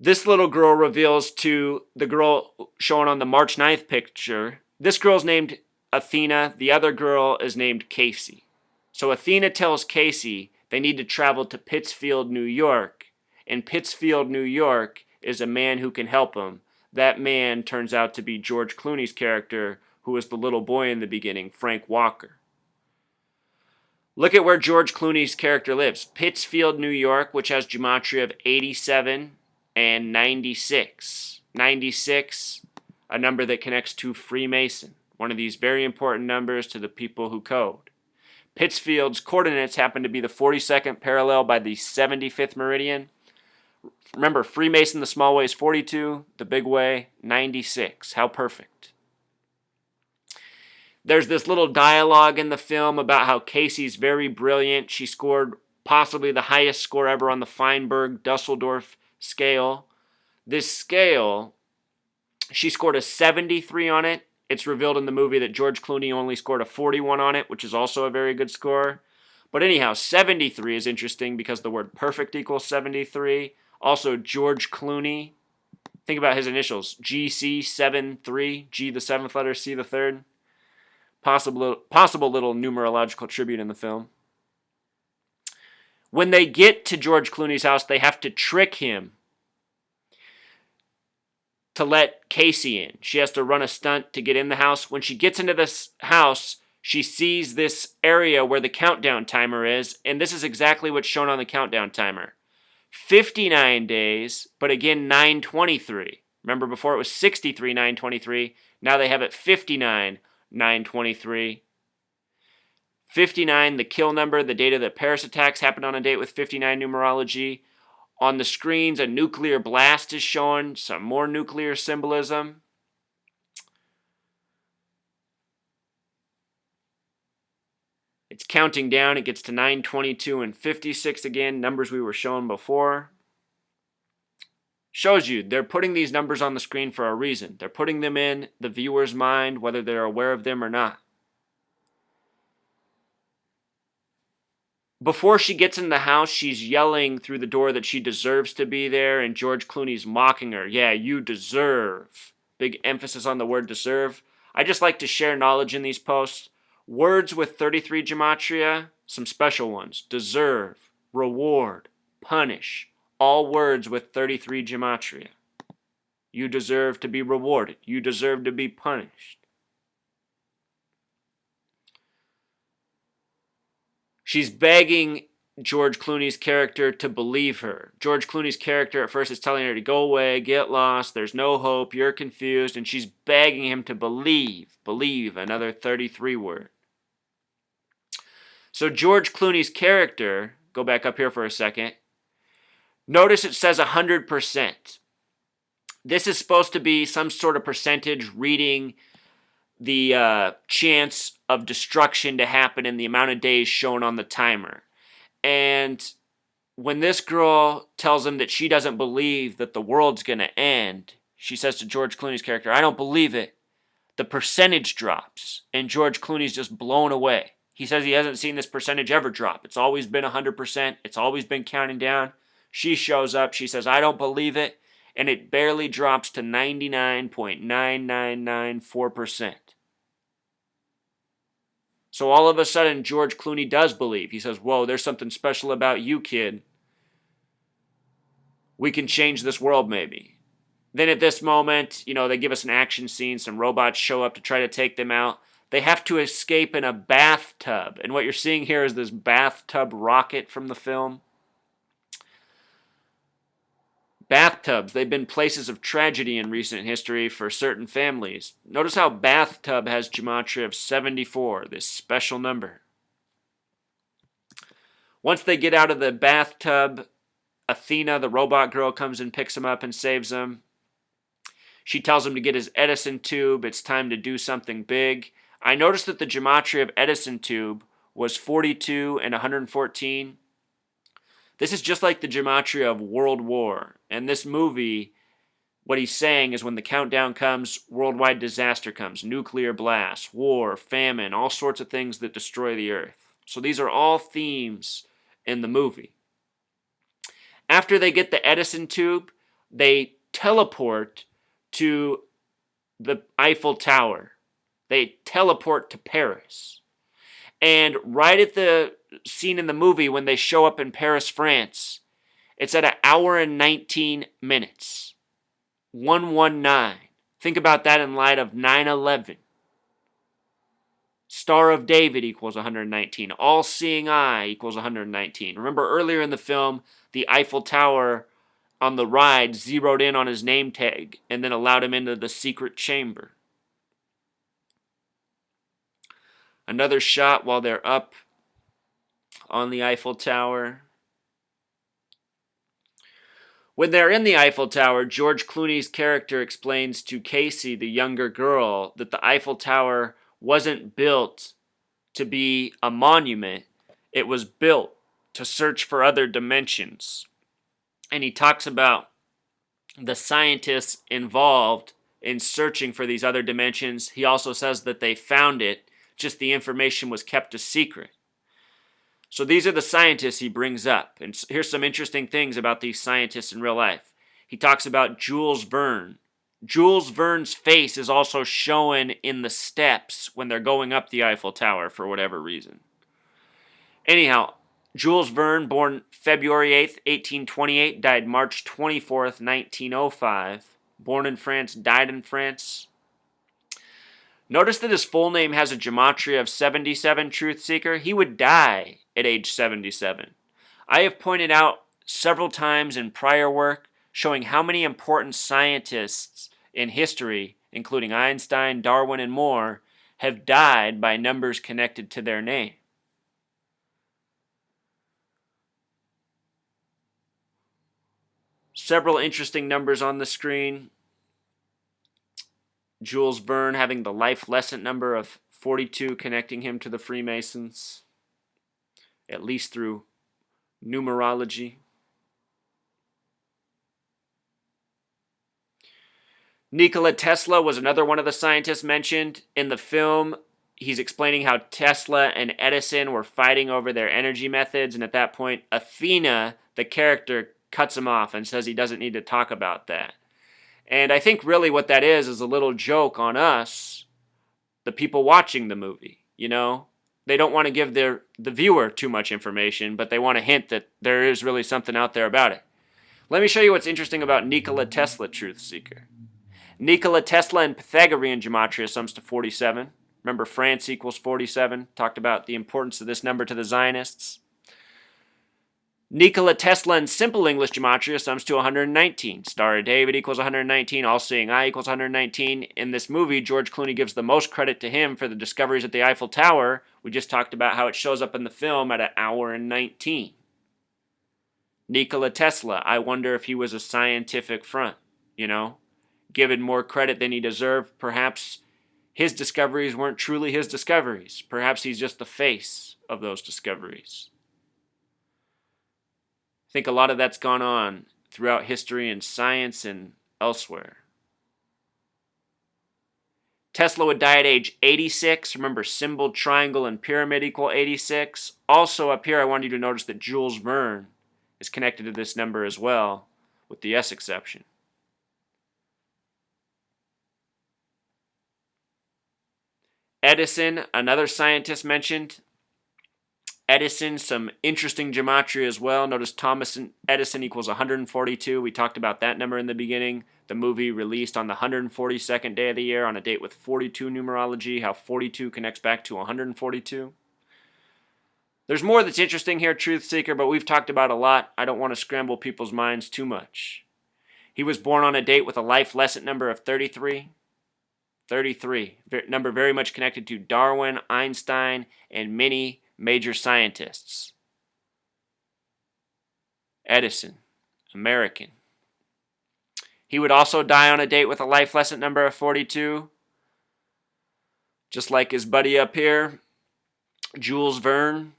This little girl reveals to the girl shown on the March 9th picture, this girl's named Athena, the other girl is named Casey. So Athena tells Casey they need to travel to Pittsfield, New York, and Pittsfield, New York is a man who can help them. That man turns out to be George Clooney's character, who was the little boy in the beginning, Frank Walker. Look at where George Clooney's character lives. Pittsfield, New York, which has gematria of 87 and 96. 96, a number that connects to Freemason, one of these very important numbers to the people who code. Pittsfield's coordinates happen to be the 42nd parallel by the 75th meridian. Remember, Freemason, the small way is 42, the big way, 96. How perfect. There's this little dialogue in the film about how Casey's very brilliant. She scored possibly the highest score ever on the Feinberg-Dusseldorf scale. This scale, she scored a 73 on it. It's revealed in the movie that George Clooney only scored a 41 on it, which is also a very good score. But anyhow, 73 is interesting because the word perfect equals 73. Also, George Clooney, think about his initials, GC73, G the seventh letter, C the third. Possible little numerological tribute in the film. When they get to George Clooney's house, they have to trick him to let Casey in. She has to run a stunt to get in the house. When she gets into this house, she sees this area where the countdown timer is, and this is exactly what's shown on the countdown timer. 59 days, but again 923. Remember before it was 63, 923. Now they have it 59, 923. 59, the kill number, the date of the Paris attacks happened on a date with 59 numerology. On the screens, a nuclear blast is shown, some more nuclear symbolism. It's counting down, it gets to 922 and 56 again, numbers we were shown before. Shows you they're putting these numbers on the screen for a reason. They're putting them in the viewer's mind, whether they're aware of them or not. Before she gets in the house, she's yelling through the door that she deserves to be there, and George Clooney's mocking her. Yeah, you deserve. Big emphasis on the word deserve. I just like to share knowledge in these posts. Words with 33 gematria, some special ones. Deserve, reward, punish. All words with 33 gematria. You deserve to be rewarded. You deserve to be punished. She's begging George Clooney's character to believe her. George Clooney's character at first is telling her to go away, get lost, there's no hope, you're confused, and she's begging him to believe. Believe, another 33 word. So George Clooney's character, go back up here for a second, notice it says 100%. This is supposed to be some sort of percentage reading the chance of destruction to happen in the amount of days shown on the timer. And when this girl tells him that she doesn't believe that the world's going to end, she says to George Clooney's character, I don't believe it. The percentage drops, and George Clooney's just blown away. He says he hasn't seen this percentage ever drop. It's always been 100%. It's always been counting down. She shows up. She says, I don't believe it. And it barely drops to 99.9994%. So all of a sudden, George Clooney does believe. He says, whoa, there's something special about you, kid. We can change this world, maybe. Then at this moment, they give us an action scene. Some robots show up to try to take them out. They have to escape in a bathtub. And what you're seeing here is this bathtub rocket from the film. Bathtubs, they've been places of tragedy in recent history for certain families. Notice how bathtub has gematria of 74, this special number. Once they get out of the bathtub, Athena, the robot girl, comes and picks him up and saves him. She tells him to get his Edison tube. It's time to do something big. I noticed that the gematria of Edison tube was 42 and 114. This is just like the gematria of World War. And this movie, what he's saying is when the countdown comes, worldwide disaster comes. Nuclear blast, war, famine, all sorts of things that destroy the earth. So these are all themes in the movie. After they get the Edison tube, they teleport to the Eiffel Tower. They teleport to Paris. And right at the scene in the movie when they show up in Paris, France, it's at 1 hour and 19 minutes. 119. Think about that in light of 9/11. Star of David equals 119. All-seeing eye equals 119. Remember earlier in the film, the Eiffel Tower on the ride zeroed in on his name tag and then allowed him into the secret chamber. Another shot while they're up on the Eiffel Tower. When they're in the Eiffel Tower, George Clooney's character explains to Casey, the younger girl, that the Eiffel Tower wasn't built to be a monument. It was built to search for other dimensions. And he talks about the scientists involved in searching for these other dimensions. He also says that they found it, just the information was kept a secret. So these are the scientists he brings up. And here's some interesting things about these scientists in real life. He talks about Jules Verne. Jules Verne's face is also shown in the steps when they're going up the Eiffel Tower for whatever reason. Anyhow, Jules Verne, born February 8th, 1828, died March 24th, 1905. Born in France, died in France. Notice that his full name has a gematria of 77, Truth Seeker. He would die at age 77. I have pointed out several times in prior work showing how many important scientists in history, including Einstein, Darwin, and more, have died by numbers connected to their name. Several interesting numbers on the screen. Jules Verne having the life lesson number of 42, connecting him to the Freemasons, at least through numerology. Nikola Tesla was another one of the scientists mentioned. In the film, he's explaining how Tesla and Edison were fighting over their energy methods, and at that point, Athena, the character, cuts him off and says he doesn't need to talk about that. And I think really what that is a little joke on us, the people watching the movie, you know? They don't want to give the viewer too much information, but they want to hint that there is really something out there about it. Let me show you what's interesting about Nikola Tesla, Truth Seeker. Nikola Tesla in Pythagorean gematria sums to 47. Remember, France equals 47. Talked about the importance of this number to the Zionists. Nikola Tesla in simple English gematria sums to 119. Star of David equals 119. All-seeing eye equals 119. In this movie, George Clooney gives the most credit to him for the discoveries at the Eiffel Tower. We just talked about how it shows up in the film at 1 hour and 19. Nikola Tesla, I wonder if he was a scientific front, you know? Given more credit than he deserved, perhaps his discoveries weren't truly his discoveries. Perhaps he's just the face of those discoveries. I think a lot of that's gone on throughout history and science and elsewhere. Tesla would die at age 86. Remember, symbol, triangle, and pyramid equal 86. Also up here, I want you to notice that Jules Verne is connected to this number as well, with the S exception. Edison, another scientist mentioned. Edison, some interesting gematria as well. Notice Thomas Edison equals 142. We talked about that number in the beginning. The movie released on the 142nd day of the year on a date with 42 numerology, how 42 connects back to 142. There's more that's interesting here, Truth Seeker, but we've talked about a lot. I don't want to scramble people's minds too much. He was born on a date with a life lesson number of 33. 33, number very much connected to Darwin, Einstein, and many major scientists. Edison, American. He would also die on a date with a life lesson number of 42. Just like his buddy up here, Jules Verne.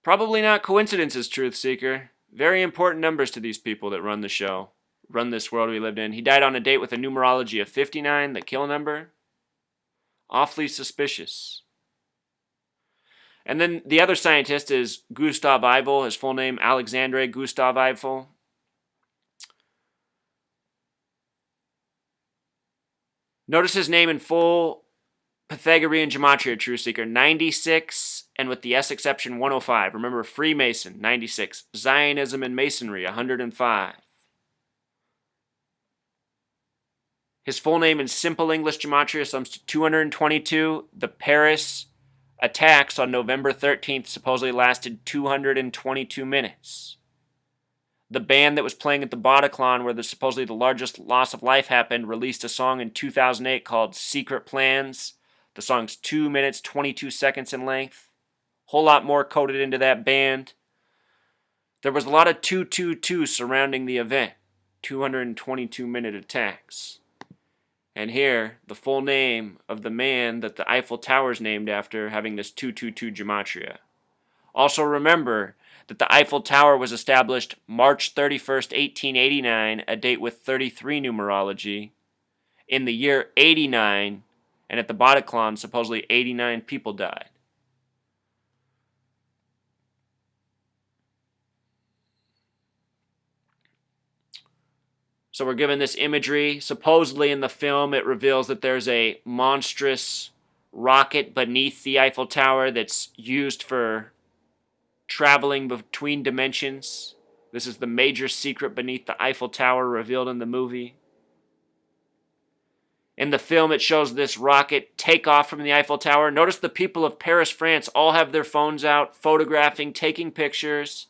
Probably not coincidences, Truth Seeker. Very important numbers to these people that run the show, run this world we lived in. He died on a date with a numerology of 59, the kill number. Awfully suspicious. And then the other scientist is Gustav Eiffel, his full name Alexandre Gustav Eiffel. Notice his name in full Pythagorean gematria, Truth Seeker. 96, and with the S exception, 105. Remember, Freemason, 96. Zionism and Masonry, 105. His full name in simple English gematria sums to 222. The Paris attacks on November 13th supposedly lasted 222 minutes. The band that was playing at the Bataclan, where supposedly the largest loss of life happened, released a song in 2008 called Secret Plans. The song's 2 minutes, 22 seconds in length. Whole lot more coded into that band. There was a lot of 222 surrounding the event. 222-minute attacks. And here, the full name of the man that the Eiffel Tower is named after, having this 222 gematria. Also remember that the Eiffel Tower was established March 31st, 1889, a date with 33 numerology, in the year 89, and at the Bataclan, supposedly 89 people died. So we're given this imagery. Supposedly in the film, it reveals that there's a monstrous rocket beneath the Eiffel Tower that's used for traveling between dimensions. This is the major secret beneath the Eiffel Tower revealed in the movie. In the film, it shows this rocket take off from the Eiffel Tower. Notice the people of Paris, France all have their phones out, photographing, taking pictures.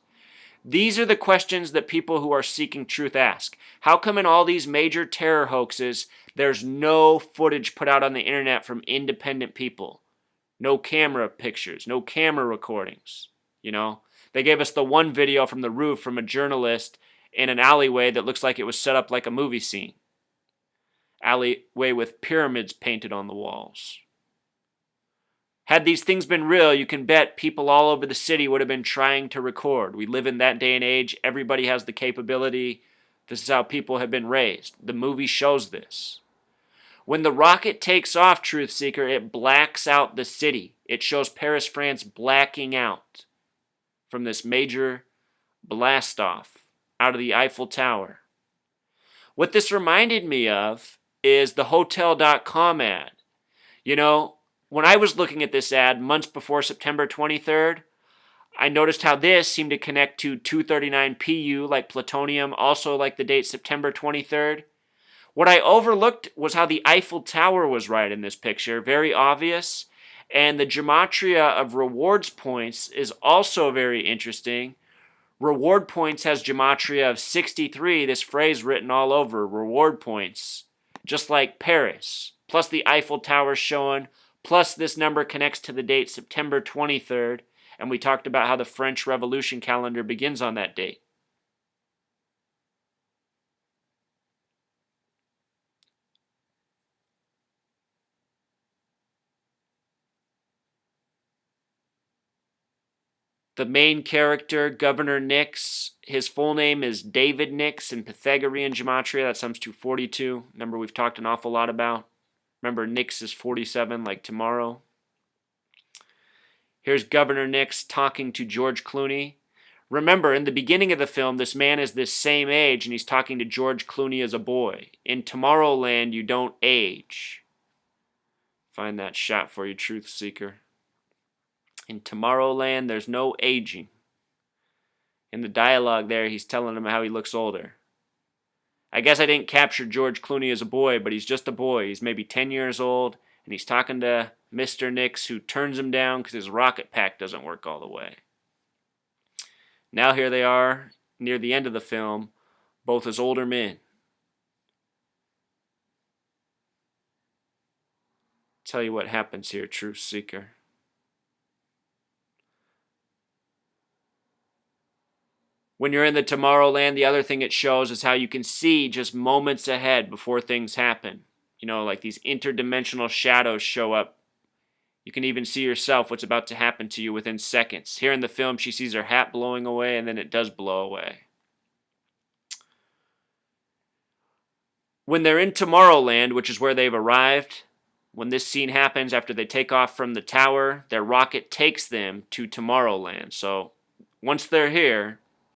These are the questions that people who are seeking truth ask. How come in all these major terror hoaxes, there's no footage put out on the internet from independent people? No camera pictures, no camera recordings. You know, they gave us the one video from the roof from a journalist in an alleyway that looks like it was set up like a movie scene. Alleyway with pyramids painted on the walls. Had these things been real, you can bet people all over the city would have been trying to record. We live in that day and age. Everybody has the capability. This is how people have been raised. The movie shows this. When the rocket takes off, Truth Seeker, it blacks out the city. It shows Paris, France blacking out from this major blast off out of the Eiffel Tower. What this reminded me of is the Hotel.com ad. You know, when I was looking at this ad months before September 23rd, I noticed how this seemed to connect to 239 Pu, like plutonium, also like the date September 23rd. What I overlooked was how the Eiffel Tower was right in this picture, very obvious. And the gematria of rewards points is also very interesting. Reward points has gematria of 63, this phrase written all over, reward points, just like Paris, plus the Eiffel Tower shown, plus this number connects to the date September 23rd, and we talked about how the French Revolution calendar begins on that date. The main character, Governor Nukes, his full name is David Nukes in Pythagorean gematria. That sums to 42. Number we've talked an awful lot about. Remember, Nukes is 47, like tomorrow. Here's Governor Nukes talking to George Clooney. Remember, in the beginning of the film, this man is this same age, and he's talking to George Clooney as a boy. In Tomorrowland, you don't age. Find that shot for you, Truth Seeker. In Tomorrowland, there's no aging. In the dialogue there, he's telling him how he looks older. I guess I didn't capture George Clooney as a boy, but he's just a boy. He's maybe 10 years old, and he's talking to Mr. Nukes, who turns him down because his rocket pack doesn't work all the way. Now here they are, near the end of the film, both as older men. Tell you what happens here, Truth Seeker. When you're in the Tomorrowland, the other thing it shows is how you can see just moments ahead before things happen. You know, like these interdimensional shadows show up. You can even see yourself what's about to happen to you within seconds. Here in the film, she sees her hat blowing away, and then it does blow away. When they're in Tomorrowland, which is where they've arrived, when this scene happens after they take off from the tower, their rocket takes them to Tomorrowland. So once they're here,